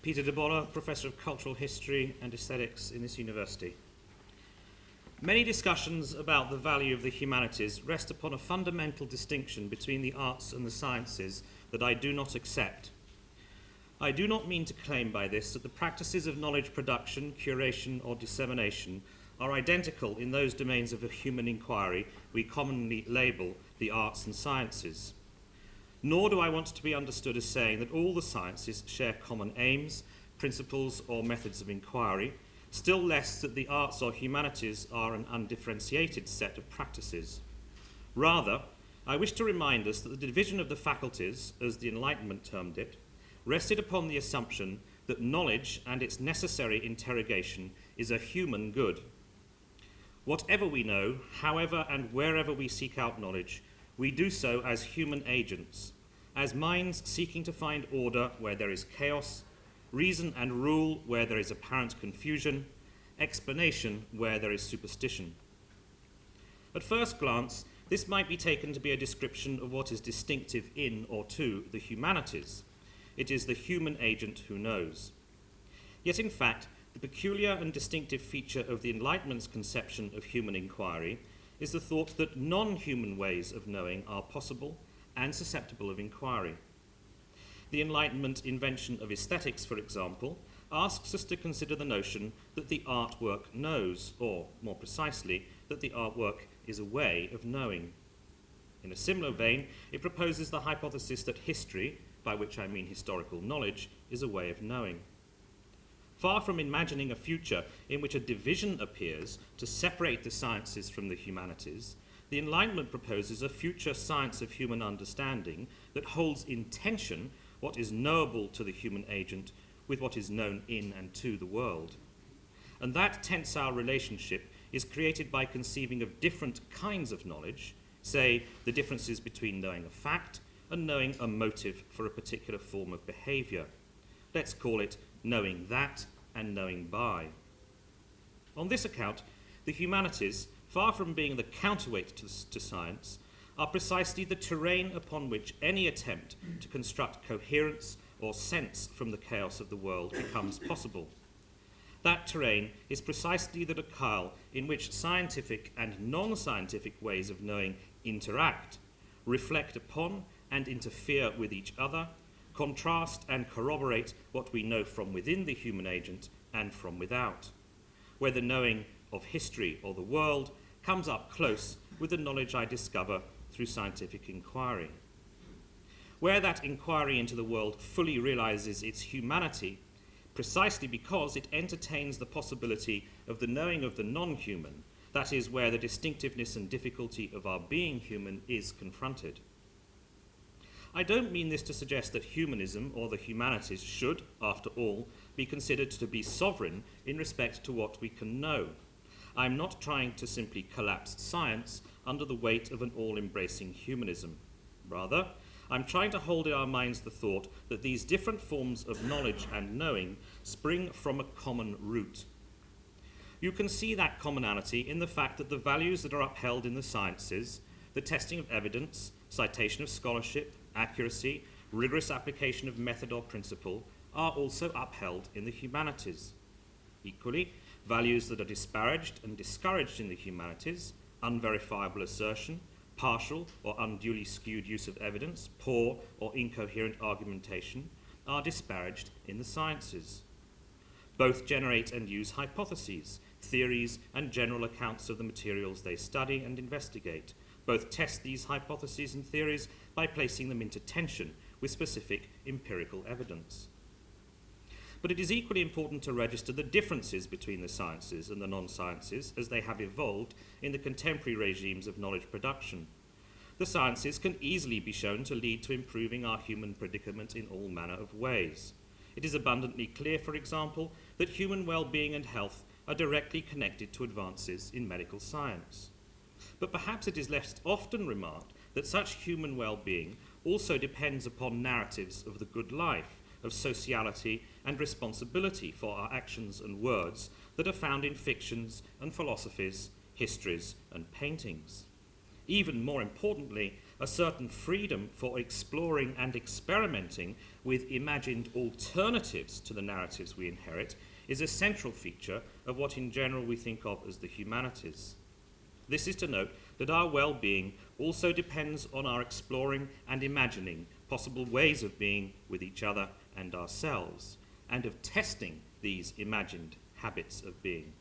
Peter de Bolla, Professor of Cultural History and Aesthetics in this university. Many discussions about the value of the humanities rest upon a fundamental distinction between the arts and the sciences that I do not accept. I do not mean to claim by this that the practices of knowledge production, curation, or dissemination are identical in those domains of a human inquiry we commonly label the arts and sciences. Nor do I want to be understood as saying that all the sciences share common aims, principles, or methods of inquiry, still less that the arts or humanities are an undifferentiated set of practices. Rather, I wish to remind us that the division of the faculties, as the Enlightenment termed it, rested upon the assumption that knowledge and its necessary interrogation is a human good. Whatever we know, however and wherever we seek out knowledge, we do so as human agents, as minds seeking to find order where there is chaos, reason and rule where there is apparent confusion, explanation where there is superstition. At first glance, this might be taken to be a description of what is distinctive in or to the humanities. It is the human agent who knows. Yet in fact, the peculiar and distinctive feature of the Enlightenment's conception of human inquiry is the thought that non-human ways of knowing are possible and susceptible of inquiry. The Enlightenment invention of aesthetics, for example, asks us to consider the notion that the artwork knows, or more precisely, that the artwork is a way of knowing. In a similar vein, it proposes the hypothesis that history, by which I mean historical knowledge, is a way of knowing. Far from imagining a future in which a division appears to separate the sciences from the humanities, the Enlightenment proposes a future science of human understanding that holds in tension what is knowable to the human agent with what is known in and to the world. And that tensile relationship is created by conceiving of different kinds of knowledge, say the differences between knowing a fact and knowing a motive for a particular form of behavior. Let's call it knowing that and knowing by. On this account, the humanities, far from being the counterweight to science, are precisely the terrain upon which any attempt to construct coherence or sense from the chaos of the world becomes possible. That terrain is precisely the locale in which scientific and non-scientific ways of knowing interact, reflect upon and interfere with each other, contrast and corroborate what we know from within the human agent and from without, where the knowing of history or the world comes up close with the knowledge I discover through scientific inquiry. Where that inquiry into the world fully realizes its humanity, precisely because it entertains the possibility of the knowing of the non-human, that is, where the distinctiveness and difficulty of our being human is confronted. I don't mean this to suggest that humanism or the humanities should, after all, be considered to be sovereign in respect to what we can know. I'm not trying to simply collapse science under the weight of an all-embracing humanism. Rather, I'm trying to hold in our minds the thought that these different forms of knowledge and knowing spring from a common root. You can see that commonality in the fact that the values that are upheld in the sciences, the testing of evidence, citation of scholarship, accuracy, rigorous application of method or principle, are also upheld in the humanities. Equally, values that are disparaged and discouraged in the humanities, unverifiable assertion, partial or unduly skewed use of evidence, poor or incoherent argumentation, are disparaged in the sciences. Both generate and use hypotheses, theories, and general accounts of the materials they study and investigate. Both test these hypotheses and theories by placing them into tension with specific empirical evidence. But it is equally important to register the differences between the sciences and the non-sciences as they have evolved in the contemporary regimes of knowledge production. The sciences can easily be shown to lead to improving our human predicament in all manner of ways. It is abundantly clear, for example, that human well-being and health are directly connected to advances in medical science. But perhaps it is less often remarked that such human well-being also depends upon narratives of the good life, of sociality and responsibility for our actions and words that are found in fictions and philosophies, histories and paintings. Even more importantly, a certain freedom for exploring and experimenting with imagined alternatives to the narratives we inherit is a central feature of what in general we think of as the humanities. This is to note that our well-being also depends on our exploring and imagining possible ways of being with each other and ourselves, and of testing these imagined habits of being.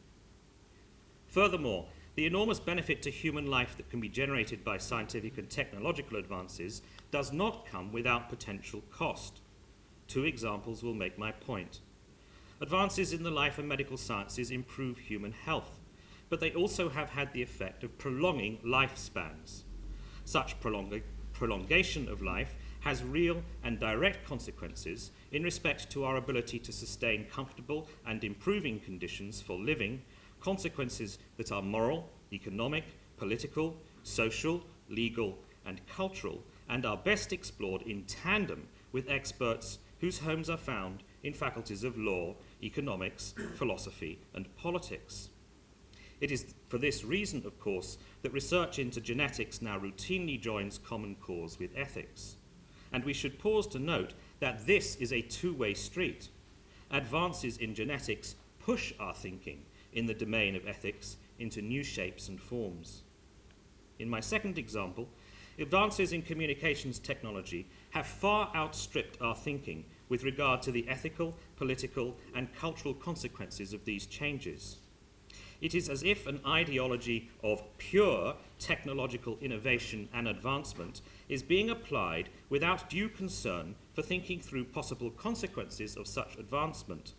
Furthermore, the enormous benefit to human life that can be generated by scientific and technological advances does not come without potential cost. Two examples will make my point. Advances in the life and medical sciences improve human health, but they also have had the effect of prolonging lifespans. Such prolongation of life has real and direct consequences in respect to our ability to sustain comfortable and improving conditions for living, consequences that are moral, economic, political, social, legal, and cultural, and are best explored in tandem with experts whose homes are found in faculties of law, economics, philosophy, and politics. It is for this reason, of course, that research into genetics now routinely joins common cause with ethics. And we should pause to note that this is a two-way street. Advances in genetics push our thinking in the domain of ethics into new shapes and forms. In my second example, advances in communications technology have far outstripped our thinking with regard to the ethical, political, and cultural consequences of these changes. It is as if an ideology of pure technological innovation and advancement is being applied without due concern for thinking through possible consequences of such advancement.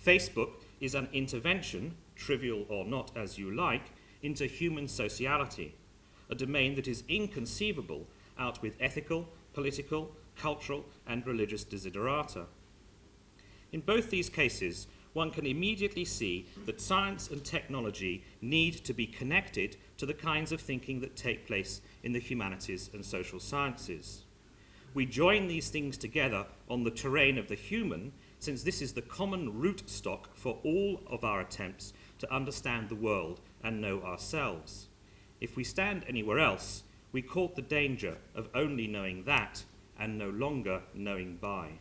Facebook is an intervention, trivial or not as you like, into human sociality, a domain that is inconceivable out with ethical, political, cultural, and religious desiderata. In both these cases, one can immediately see that science and technology need to be connected to the kinds of thinking that take place in the humanities and social sciences. We join these things together on the terrain of the human, since this is the common root stock for all of our attempts to understand the world and know ourselves. If we stand anywhere else, we court the danger of only knowing that and no longer knowing by.